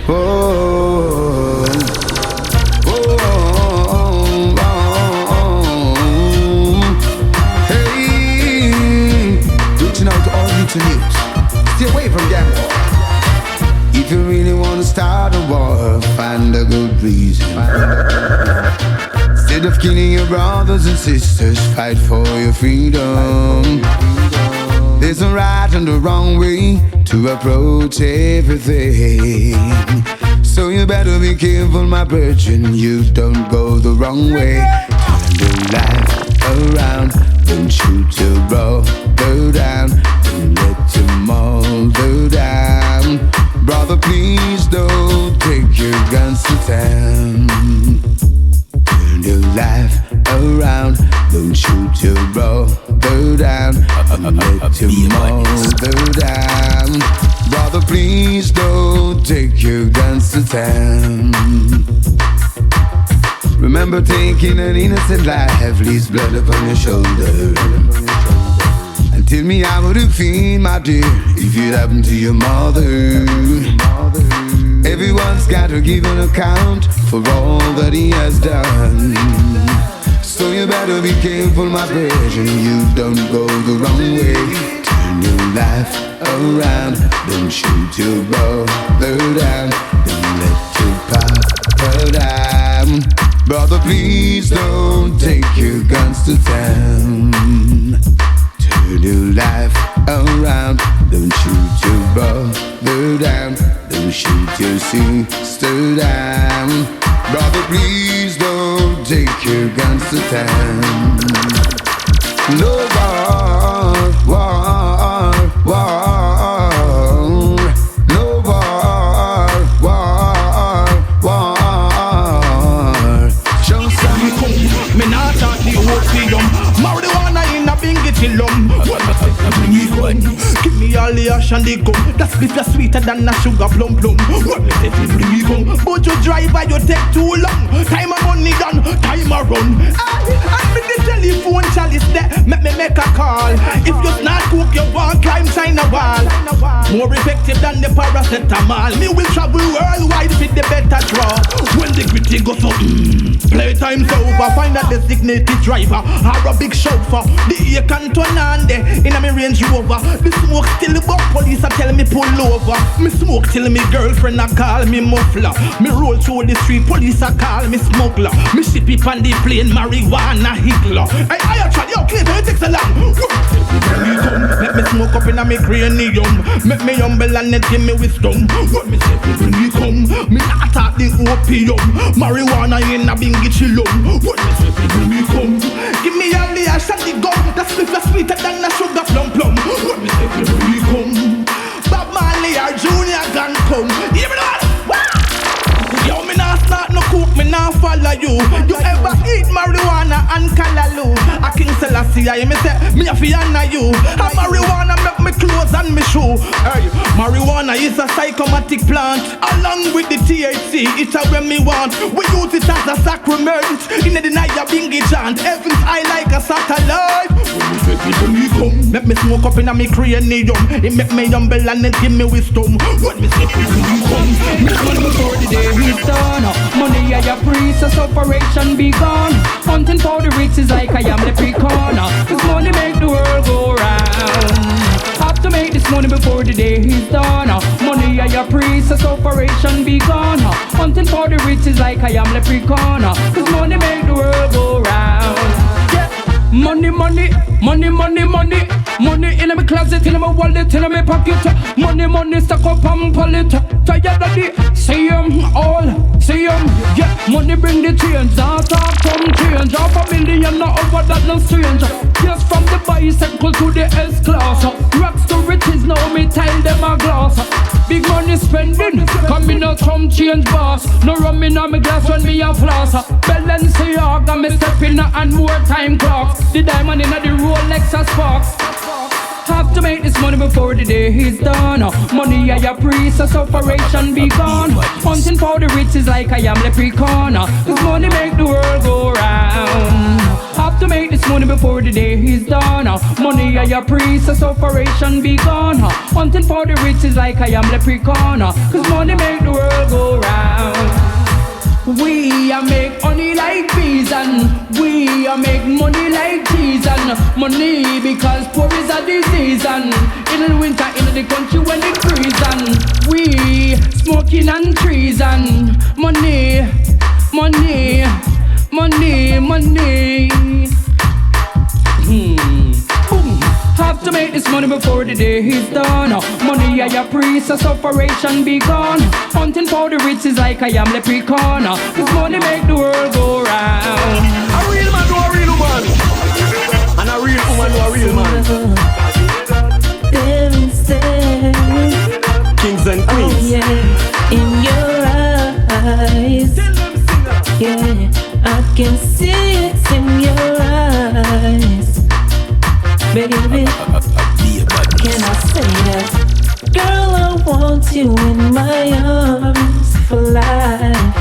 Oh, oh, oh, hey, reaching out to all little youths. Stay away from gambling. If you really want to start a war, find a good reason. Instead of killing your brothers and sisters, fight for your freedom. There's a right and a wrong way to approach everything. So you better be careful, my virgin, you don't go the wrong way. Turn your life around, don't shoot your brother down, don't let them all go down. Brother, please don't take your guns to town. Turn your life around, don't shoot your brother down, and let them all go down. Brother, please don't take your guns to town. Remember, taking an innocent life leaves blood upon your shoulder. And tell me how would it feel, my dear, if it happened to your mother? Everyone's got to give an account for all that he has done. So you better be careful, my virgin, you don't go the wrong way. Turn your life around, don't shoot your brother down, don't let your papa down. Brother, please don't take your guns to town. Turn your life around, don't shoot your brother down, don't shoot your sister down. Brother, please don't take your guns to town. No war, no war. Show some me not talk the opium. Marijuana in a bingy chillum. Give me all the ash and the gum. That split is sweeter than a sugar plum plum. But you drive and you take too long. Time a money done, time a run. And me the telephone chalice there, make me make a call. If you not cook, you want climb China wall. More effective than the paracetamol. Me will travel worldwide with the better draw. When the gritty goes up, playtime's over. Find a designated driver or a big chauffeur. The ear can turn on there in a me Range Rover. The smoke still about police a tell me pull over. Me smoke till me girlfriend a call me muffler. Me roll through the street, police a call me smuggler. Me ship it on the plane, marijuana higgler. I try, yo, Clayton, it takes a long. Let me smoke up in a me cranium. Make me humble and it give me wisdom. What me say when you come? Me not talk the opium. Marijuana in a bingy chillum. What me say when you come? Give me all the ash and the gum. That's sweeter than a sugar plum plum. What me say when you come? Bob Marley or Junior Gang come. Hear me now? Yo, me nah start no cook, me nah follow you. You ever eat marijuana and callaloo? A King Selassie, I me say, me a fi honor you. A marijuana make me clothes and me shoe. Hey, marijuana is a psychomatic plant. Along with the THC, it's a when me want. We use it as a sacrament. In the night a bingy chant. Heaven's eye like a satellite. When me come, make me smoke up in a me cranium. It make me humble and it give me wisdom. When me say when you come, me come before the day is done. Money I your priest, so operation be gone. Hunting for the riches like I am the pre-corner. Cause money make the world go round. Have to make this money before the day is done. Money I your priest, so operation be gone. Hunting for the riches like I am the pre-corner. Cause money make the world go round. Yeah. Money, money, money, money, money. Money in my closet, in my wallet, in my pocket. Money, money, stuck up and pull it. Tired of the see 'em all, see 'em. Yeah, money bring the change. Out of come change. Half a million, not over that, no strange. Yes, from the bicycle to the S-class. Rocks to riches, now me tell them a glass. Big money spending, coming out from change boss. No rum in on me glass when me a floss. Balenciaga, me stepping and more time clocks. The diamond in the Rolex a sparks. Have to make this money before the day is done. Money I a priest, so operation be gone. Hunting for the riches like I am the pre-corner. Cause money make the world go round. Have Have to make this money before the day is done. Money are your priest, so sufferation be gone. Hunting for the riches like I am leprechaun. Cause money make the world go round. We a make money like bees and we a make money like cheese and money because poor is a disease and in the winter in the country when it freeze and we smoking and trees and money, money, money, money. Boom. Have to make this money before the day is done. Money are your priest, so sufferation be gone. Hunting for the riches like I am leprechaun. Cause money make the world go round. A real man to a real woman, and a real woman to a real man. Kings and queens. Oh yeah, in your eyes. Yeah, I can see it in your eyes. Baby, can I say that? Girl, I want you in my arms for life.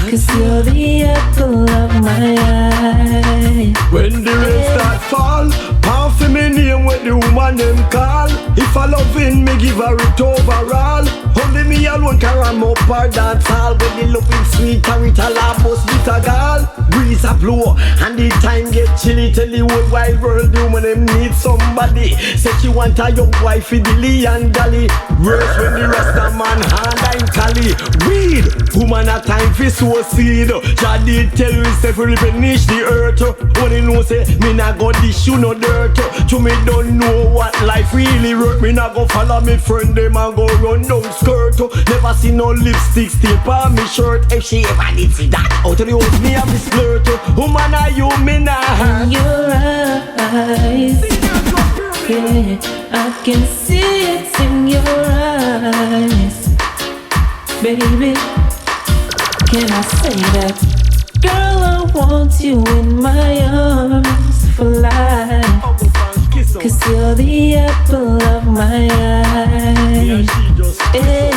Cause you're the apple of my eye. When the rain start fall, pound for me name when the woman them call. If I loving me, give her it overall. Only me alone can up her dance hall. When the looking sweet, carry it all up, bust bitter gall. Breeze a blow, and the time get chilly. Tell the whole wide world the woman them need somebody. Say she want a young wife for Dilly and Dally. Worse when the rest of man hand and tally. Weed, woman a time for sow seed. Jah did tell you say for replenish the earth. When you know say me nah go dish you no dirt. To me don't know what life really worth. Me nah go follow me friend them and go run down skirt. Never see no lipstick still on me shirt. If she ever did see that out of the house me have me splurt. Woman are you me nah. In your eyes. Yeah, I can see it in your eyes. Baby, can I say that? Girl, I want you in my arms for life. Cause you're the apple of my eye. Yeah.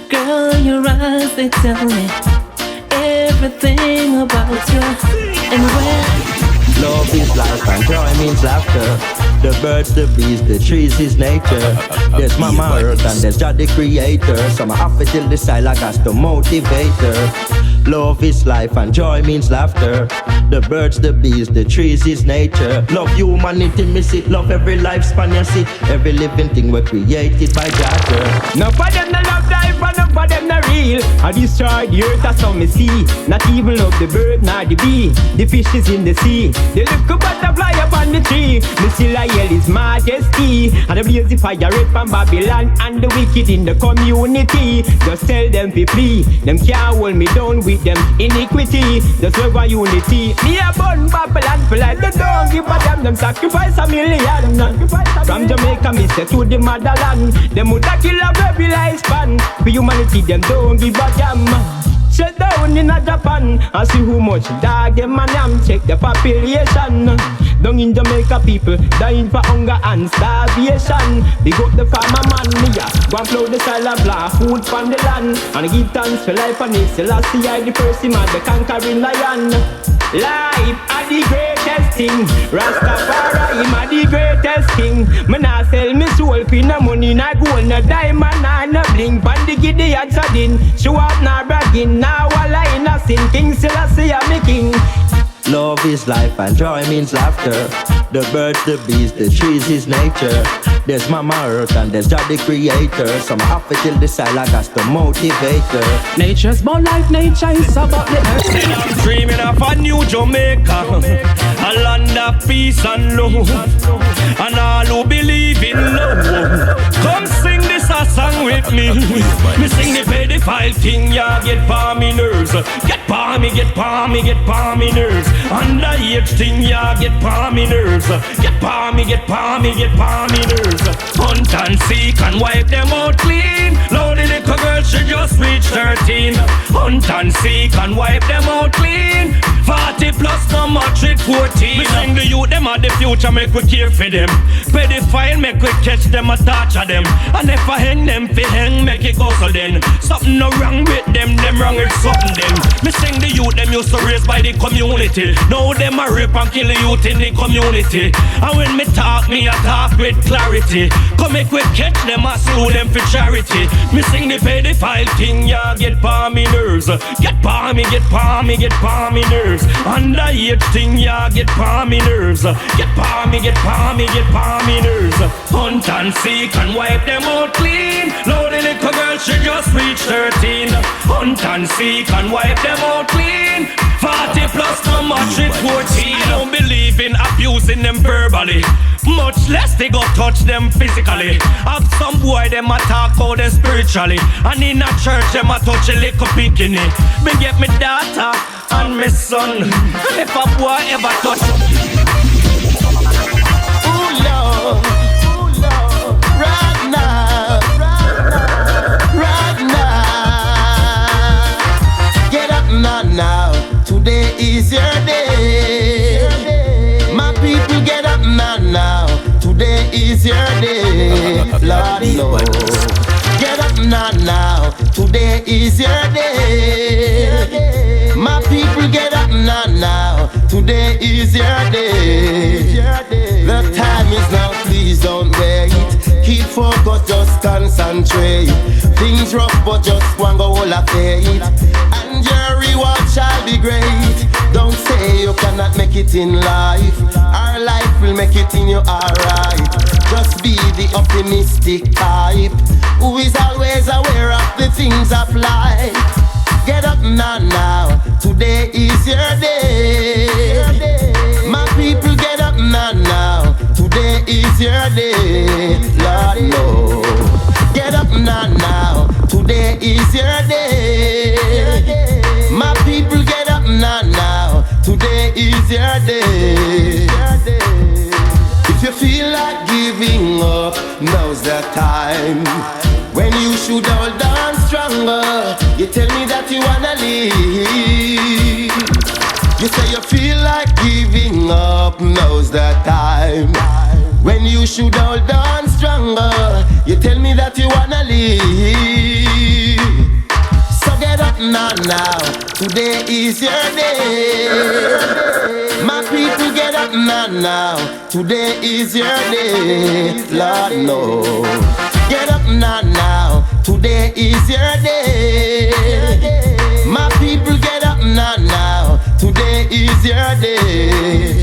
Girl, your eyes, they tell me everything about you. And when love is life and joy means laughter. The birds, the bees, the trees is nature. There's Mama Earth and there's Jah the Creator. So I have to till the side like us to motivate her. Love is life and joy means laughter. The birds, the bees, the trees is nature. Love humanity, miss it. Love every lifespan you see. Every living thing we're created by Jah. No for them no love life and no for them no real. I destroy the earth that's how me see. Not even love the bird nor the bee. The fish is in the sea. The little butterfly up on the tree. Me still I yell his majesty. And the blaze the fire red from Babylon. And the wicked in the community. Just tell them to flee. Them can't hold me down with them iniquity. Just love and unity. Me a bun Babylon for like the don't give a damn. Them sacrifice a million. From Jamaica me say to the motherland. Them would kill a baby lifespan. For humanity them don't give a damn. Shut down in a Japan and see how much dog them and yam. Check the population. Down in Jamaica people dying for hunger and starvation. Big up the farmer man, me go and plow the soil and plant food from the land. And give thanks for life and it's the last I the first man, the conquering lion. Life are the greatest thing. Rastafari him are the greatest thing. Me nah sell me soul for no money, no gold, no diamond, no bling. Pan the giddy and sardine. Show up nah bragging, nah walla in a sin. King Selassie I'm me king. Love is life and joy means laughter. The birds, the bees, the trees is nature. There's Mama Earth and there's Jah the Creator. Some have to till the side like us to motivate her. Nature's about life, nature is about the earth. I'm dreaming of a new Jamaica, a land of peace and love, and all who believe in love. Come sing this a song with me. Me sing the pedophile thing, yeah, get pa me nerves. Get pa me, get pa me, get pa me nerves. Underage thing, yeah, get pa me nerves. Get pa me, get pa me, get pa me nerves. Hunt and seek and wipe them out clean. Lonely little girl, she just reached 13. Hunt and seek and wipe them out clean. 40 plus no matric 14. We sing the youth, them are the future, make we care for them. Pedophile, make we catch them and torture them. And if I hang them, fi hang, make it go so then. Something no wrong with them wrong with something them. Me sing the youth, them used to raised by the community. Now them a rape and kill the youth in the community. And when me talk I talk with clarity. Come make we catch them and sue them for charity. Me sing the pedophile thing, yeah, get pa me nerves. Get pa me nerves. Underage thing, yeah, get pa me nerves. Get pa me nerves. Hunt and seek and wipe them out clean. Lonely little girl, she just reached 13. Hunt and seek and wipe them out clean. 40 plus no matric 14. I don't believe in abusing them verbally, much less they go touch them physically. Have some boy them attack about them spiritually. And in a church them a touch a little bikini. Me get me daughter and me son. If a boy ever touch Ooh Lord, right now, right now. Get up now, today is your day. My people get up now, today is your day. Lord Lord, get up now, today is your day. My people get up now, today is your day. The time is now, please don't wait. Keep focus, just concentrate. Things rough but just one go all of faith. And your reward shall be great. Don't say you cannot make it in life. Our life will make it in you alright. Just be the optimistic type who is always aware of the things of life. Get up now, today is your day. My people get up now, today is your day. Lord no, get up now, today is your day. My people get up now, today is your day. If you feel like giving up, now's the time. When you should hold on stronger, you tell me that you wanna leave. You say you feel like giving up, now's the time. When you should hold on stronger, you tell me that you wanna leave. So get up now, today is your day. My people get up now, today is your day. Lord no, get up now, today is your day. My people get up now, today is your day.